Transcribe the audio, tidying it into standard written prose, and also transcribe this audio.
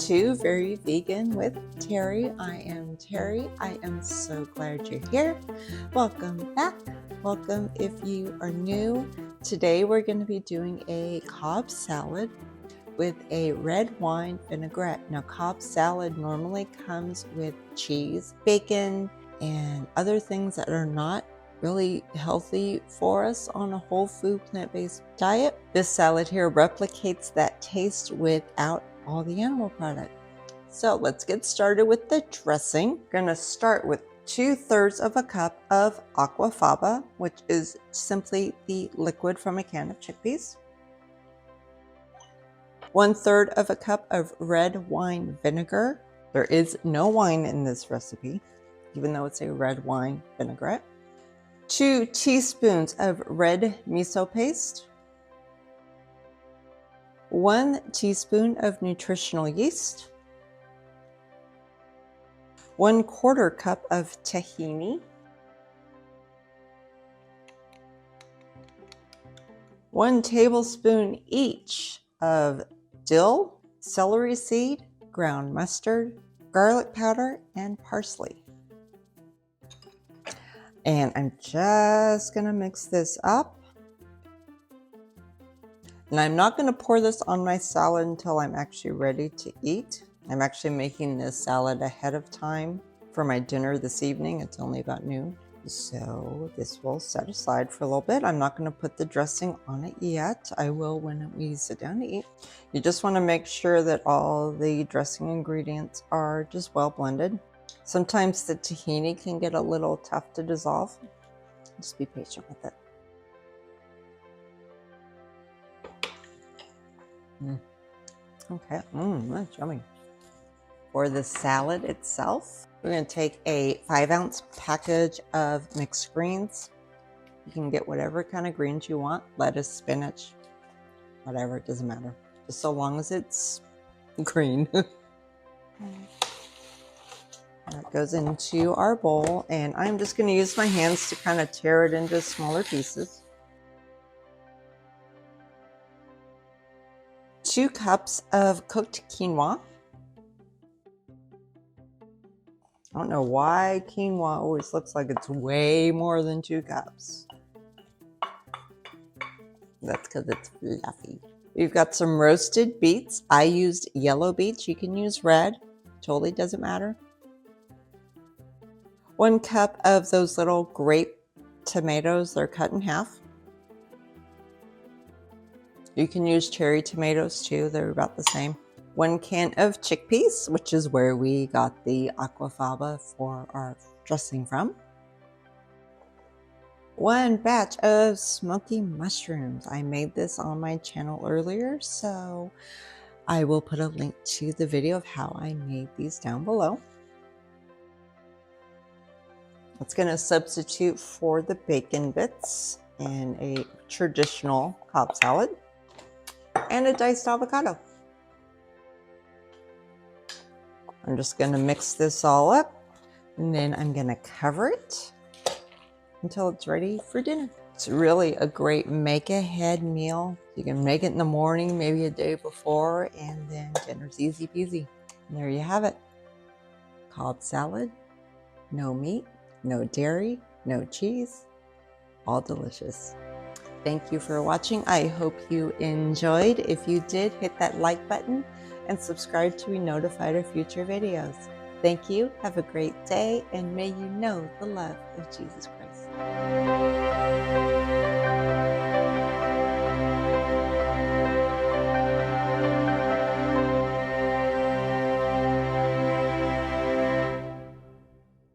to Very Vegan with Terry. I am Terry. I am so glad you're here. Welcome back. Welcome if you are new. Today we're going to be doing a Cobb salad with a red wine vinaigrette. Now, Cobb salad normally comes with cheese, bacon, and other things that are not really healthy for us on a whole food plant-based diet. This salad here replicates that taste without all the animal product. So let's get started with the dressing. We're gonna start with 2/3 of a cup of aquafaba, which is simply the liquid from a can of chickpeas. 1/3 of a cup of red wine vinegar. There is no wine in this recipe, even though it's a red wine vinaigrette. 2 teaspoons of red miso paste. 1 teaspoon of nutritional yeast. 1/4 cup of tahini. 1 tablespoon each of dill, celery seed, ground mustard, garlic powder, and parsley. And I'm just gonna mix this up. And I'm not gonna pour this on my salad until I'm actually ready to eat. I'm actually making this salad ahead of time for my dinner this evening. It's only about noon. So this will set aside for a little bit. I'm not gonna put the dressing on it yet. I will when we sit down to eat. You just wanna make sure that all the dressing ingredients are just well blended. Sometimes the tahini can get a little tough to dissolve. Just be patient with it. Okay, that's yummy. For the salad itself, we're going to take a 5-ounce package of mixed greens. You can get whatever kind of greens you want, lettuce, spinach, whatever, it doesn't matter. Just so long as it's green. That goes into our bowl, and I'm just going to use my hands to kind of tear it into smaller pieces. 2 cups of cooked quinoa. I don't know why quinoa always looks like it's way more than 2 cups. That's because it's fluffy. We've got some roasted beets. I used yellow beets. You can use red. Totally doesn't matter. 1 cup of those little grape tomatoes. They're cut in half. You can use cherry tomatoes too. They're about the same. 1 can of chickpeas, which is where we got the aquafaba for our dressing from. 1 batch of smoky mushrooms. I made this on my channel earlier, so I will put a link to the video of how I made these down below. It's going to substitute for the bacon bits in a traditional Cobb salad, and a diced avocado. I'm just going to mix this all up, and then I'm going to cover it until it's ready for dinner. It's really a great make-ahead meal. You can make it in the morning, maybe a day before, and then dinner's easy peasy. And there you have it. Cobb salad, no meat, no dairy, no cheese, all delicious. Thank you for watching. I hope you enjoyed. If you did, hit that like button and subscribe to be notified of future videos. Thank you. Have a great day, and may you know the love of Jesus Christ.